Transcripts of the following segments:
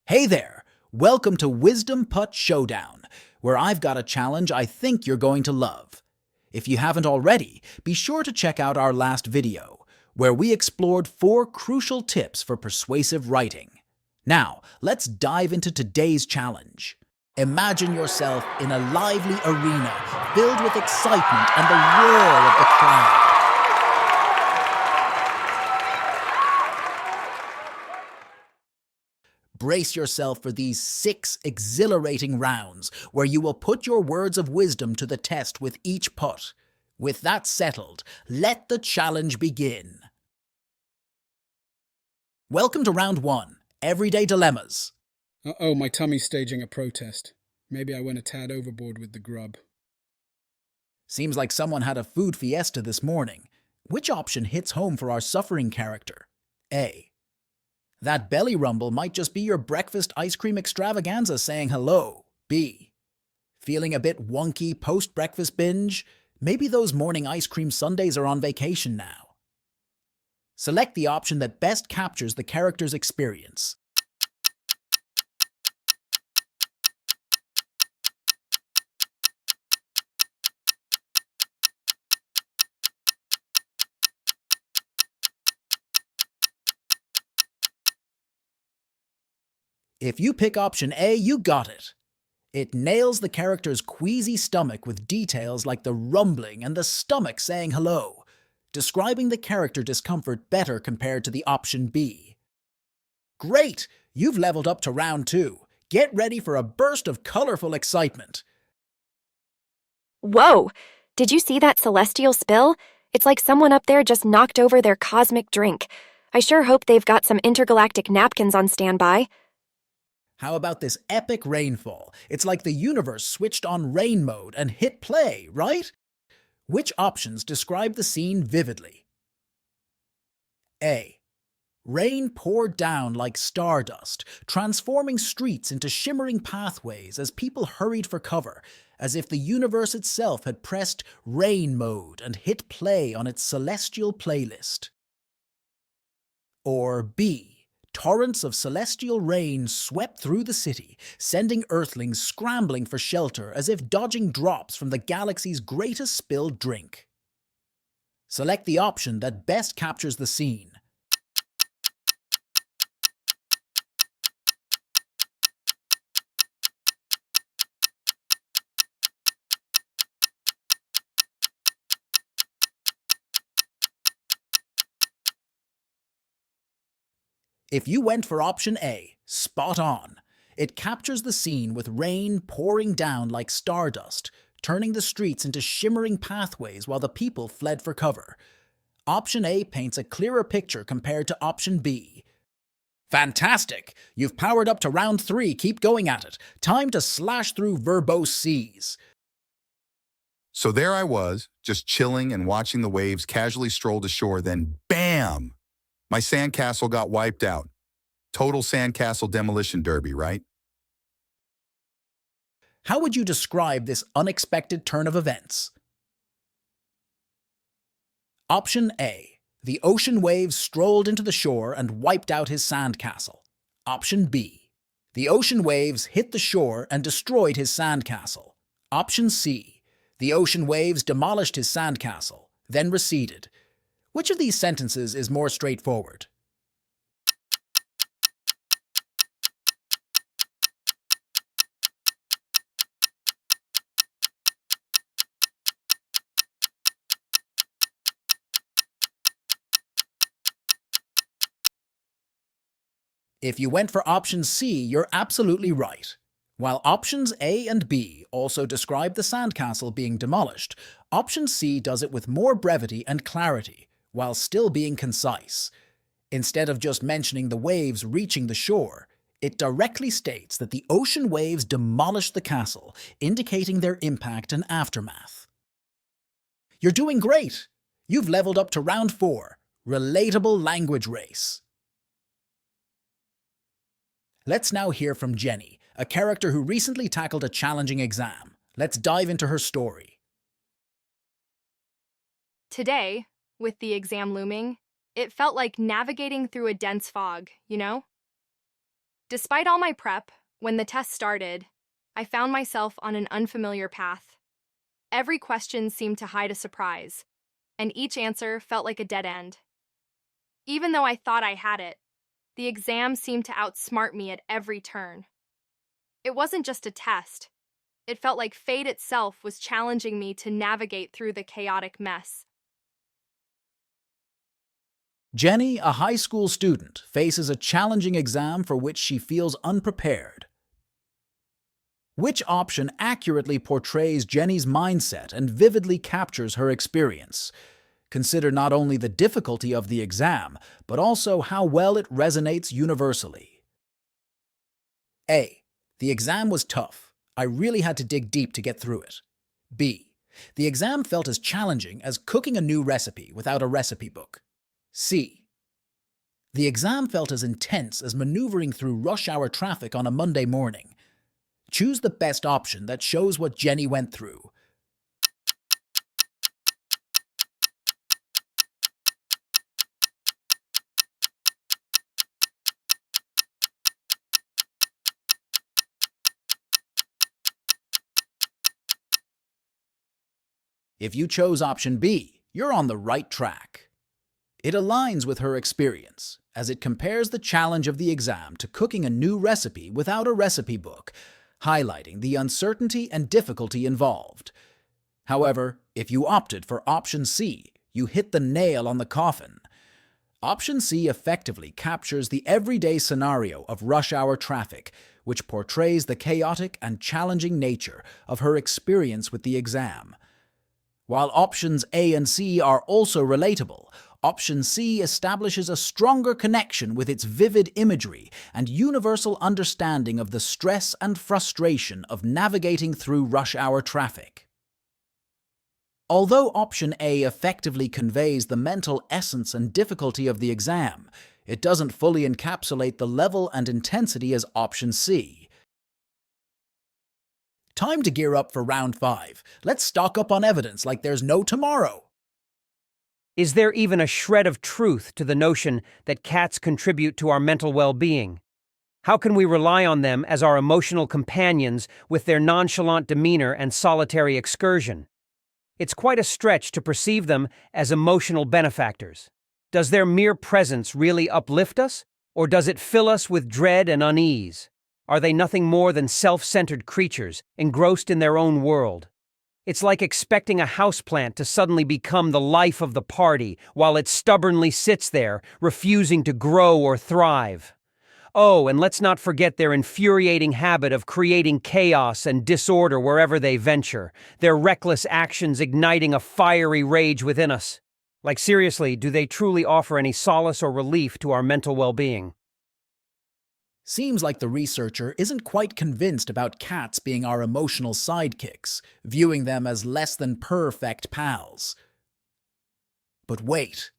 Hey there! Welcome to Wisdom Putt Showdown, where I've got a challenge I think you're going to love. If you haven't already, be sure to check out our last video, where we explored 4 crucial tips for persuasive writing. Now, let's dive into today's challenge. Imagine yourself in a lively arena filled with excitement and the roar of the crowd. Brace yourself for these 6 exhilarating rounds, where you will put your words of wisdom to the test with each putt. With that settled, let the challenge begin. Welcome to round 1, Everyday Dilemmas. Uh-oh, my tummy's staging a protest. Maybe I went a tad overboard with the grub. Seems like someone had a food fiesta this morning. Which option hits home for our suffering character? A. That belly rumble might just be your breakfast ice cream extravaganza saying hello. B. Feeling a bit wonky post-breakfast binge? Maybe those morning ice cream sundaes are on vacation now. Select the option that best captures the character's experience. If you pick option A, you got it. It nails the character's queasy stomach with details like the rumbling and the stomach saying hello, describing the character discomfort better compared to the option B. Great! You've leveled up to round 2. Get ready for a burst of colorful excitement. Whoa! Did you see that celestial spill? It's like someone up there just knocked over their cosmic drink. I sure hope they've got some intergalactic napkins on standby. How about this epic rainfall? It's like the universe switched on rain mode and hit play, right? Which options describe the scene vividly? A. Rain poured down like stardust, transforming streets into shimmering pathways as people hurried for cover, as if the universe itself had pressed rain mode and hit play on its celestial playlist. Or B. Torrents of celestial rain swept through the city, sending Earthlings scrambling for shelter as if dodging drops from the galaxy's greatest spilled drink. Select the option that best captures the scene. If you went for option A, spot on. It captures the scene with rain pouring down like stardust, turning the streets into shimmering pathways while the people fled for cover. Option A paints a clearer picture compared to option B. Fantastic! You've powered up to round 3, keep going at it. Time to slash through verbose seas. So there I was, just chilling and watching the waves casually stroll to shore, then BAM! My sandcastle got wiped out. Total sandcastle demolition derby, right? How would you describe this unexpected turn of events? Option A. The ocean waves strolled into the shore and wiped out his sandcastle. Option B. The ocean waves hit the shore and destroyed his sandcastle. Option C. The ocean waves demolished his sandcastle, then receded. Which of these sentences is more straightforward? If you went for option C, you're absolutely right. While options A and B also describe the sandcastle being demolished, option C does it with more brevity and clarity, while still being concise. Instead of just mentioning the waves reaching the shore, it directly states that the ocean waves demolished the castle, indicating their impact and aftermath. You're doing great! You've leveled up to round 4, Relatable Language Race. Let's now hear from Jenny, a character who recently tackled a challenging exam. Let's dive into her story. Today, with the exam looming, it felt like navigating through a dense fog, you know? Despite all my prep, when the test started, I found myself on an unfamiliar path. Every question seemed to hide a surprise, and each answer felt like a dead end. Even though I thought I had it, the exam seemed to outsmart me at every turn. It wasn't just a test. It felt like fate itself was challenging me to navigate through the chaotic mess. Jenny, a high school student, faces a challenging exam for which she feels unprepared. Which option accurately portrays Jenny's mindset and vividly captures her experience? Consider not only the difficulty of the exam, but also how well it resonates universally. A. The exam was tough. I really had to dig deep to get through it. B. The exam felt as challenging as cooking a new recipe without a recipe book. C. The exam felt as intense as maneuvering through rush hour traffic on a Monday morning. Choose the best option that shows what Jenny went through. If you chose option B, you're on the right track. It aligns with her experience, as it compares the challenge of the exam to cooking a new recipe without a recipe book, highlighting the uncertainty and difficulty involved. However, if you opted for option C, you hit the nail on the coffin. Option C effectively captures the everyday scenario of rush hour traffic, which portrays the chaotic and challenging nature of her experience with the exam. While options A and C are also relatable, option C establishes a stronger connection with its vivid imagery and universal understanding of the stress and frustration of navigating through rush hour traffic. Although option A effectively conveys the mental essence and difficulty of the exam, it doesn't fully encapsulate the level and intensity as option C. Time to gear up for round 5. Let's stock up on evidence like there's no tomorrow. Is there even a shred of truth to the notion that cats contribute to our mental well-being? How can we rely on them as our emotional companions with their nonchalant demeanor and solitary excursion? It's quite a stretch to perceive them as emotional benefactors. Does their mere presence really uplift us, or does it fill us with dread and unease? Are they nothing more than self-centered creatures, engrossed in their own world? It's like expecting a houseplant to suddenly become the life of the party while it stubbornly sits there, refusing to grow or thrive. Oh, and let's not forget their infuriating habit of creating chaos and disorder wherever they venture, their reckless actions igniting a fiery rage within us. Like seriously, do they truly offer any solace or relief to our mental well-being? Seems like the researcher isn't quite convinced about cats being our emotional sidekicks, viewing them as less than perfect pals. But wait.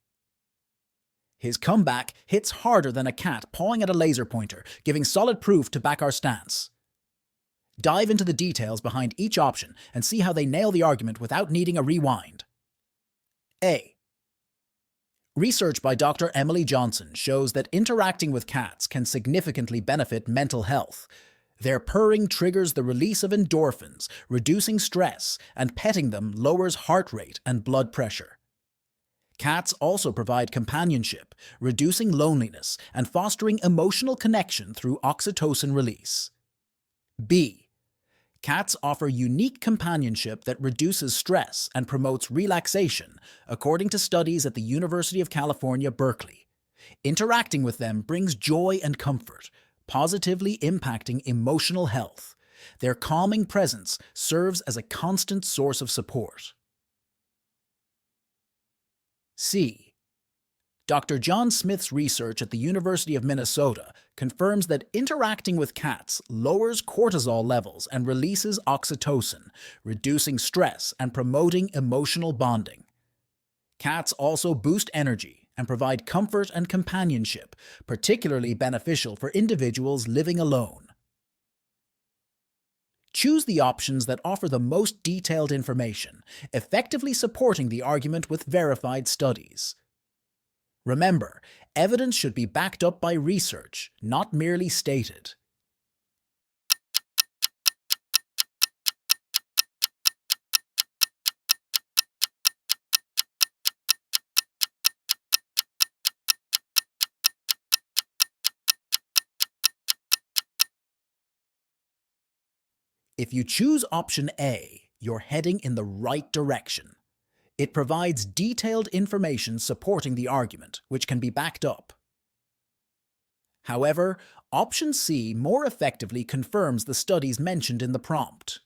His comeback hits harder than a cat pawing at a laser pointer, giving solid proof to back our stance. Dive into the details behind each option and see how they nail the argument without needing a rewind. A. Research by Dr. Emily Johnson shows that interacting with cats can significantly benefit mental health. Their purring triggers the release of endorphins, reducing stress, and petting them lowers heart rate and blood pressure. Cats also provide companionship, reducing loneliness and fostering emotional connection through oxytocin release. B. Cats offer unique companionship that reduces stress and promotes relaxation, according to studies at the University of California, Berkeley. Interacting with them brings joy and comfort, positively impacting emotional health. Their calming presence serves as a constant source of support. C. Dr. John Smith's research at the University of Minnesota confirms that interacting with cats lowers cortisol levels and releases oxytocin, reducing stress and promoting emotional bonding. Cats also boost energy and provide comfort and companionship, particularly beneficial for individuals living alone. Choose the options that offer the most detailed information, effectively supporting the argument with verified studies. Remember, evidence should be backed up by research, not merely stated. If you choose option A, you're heading in the right direction. It provides detailed information supporting the argument, which can be backed up. However, option C more effectively confirms the studies mentioned in the prompt.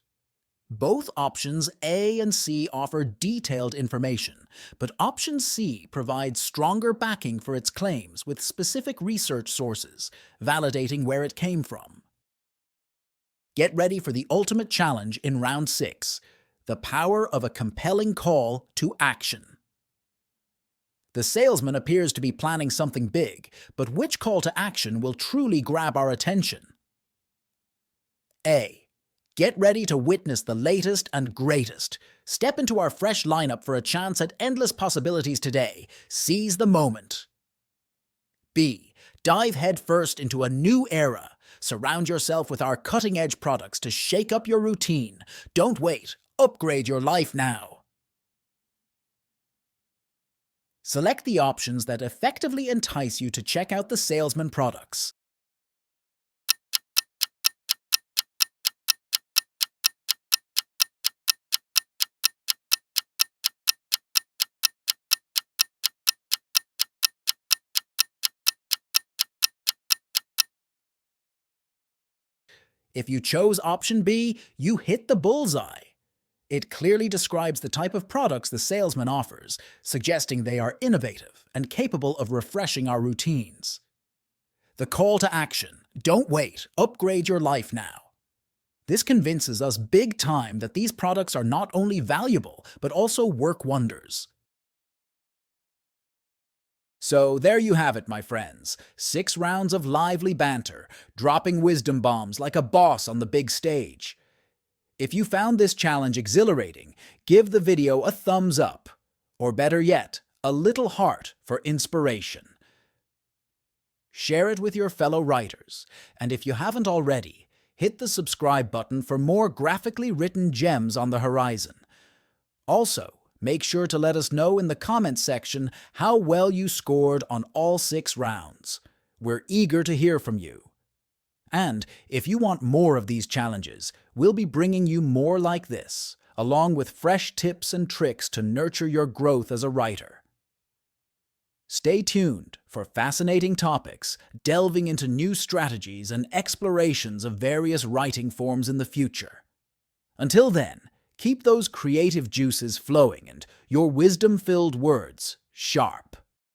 Both options A and C offer detailed information, but option C provides stronger backing for its claims with specific research sources, validating where it came from. Get ready for the ultimate challenge in round 6, the power of a compelling call to action. The salesman appears to be planning something big, but which call to action will truly grab our attention? A. Get ready to witness the latest and greatest. Step into our fresh lineup for a chance at endless possibilities today. Seize the moment. B. Dive headfirst into a new era. Surround yourself with our cutting-edge products to shake up your routine. Don't wait. Upgrade your life now. Select the options that effectively entice you to check out the salesman products. If you chose option B, you hit the bullseye. It clearly describes the type of products the salesman offers, suggesting they are innovative and capable of refreshing our routines. The call to action, don't wait, upgrade your life now. This convinces us big time that these products are not only valuable, but also work wonders. So there you have it, my friends. 6 rounds of lively banter, dropping wisdom bombs like a boss on the big stage. If you found this challenge exhilarating, give the video a thumbs up, or better yet, a little heart for inspiration. Share it with your fellow writers, and if you haven't already, hit the subscribe button for more graphically written gems on the horizon. Also, make sure to let us know in the comments section how well you scored on all 6 rounds. We're eager to hear from you. And if you want more of these challenges, we'll be bringing you more like this, along with fresh tips and tricks to nurture your growth as a writer. Stay tuned for fascinating topics, delving into new strategies and explorations of various writing forms in the future. Until then, keep those creative juices flowing and your wisdom-filled words sharp.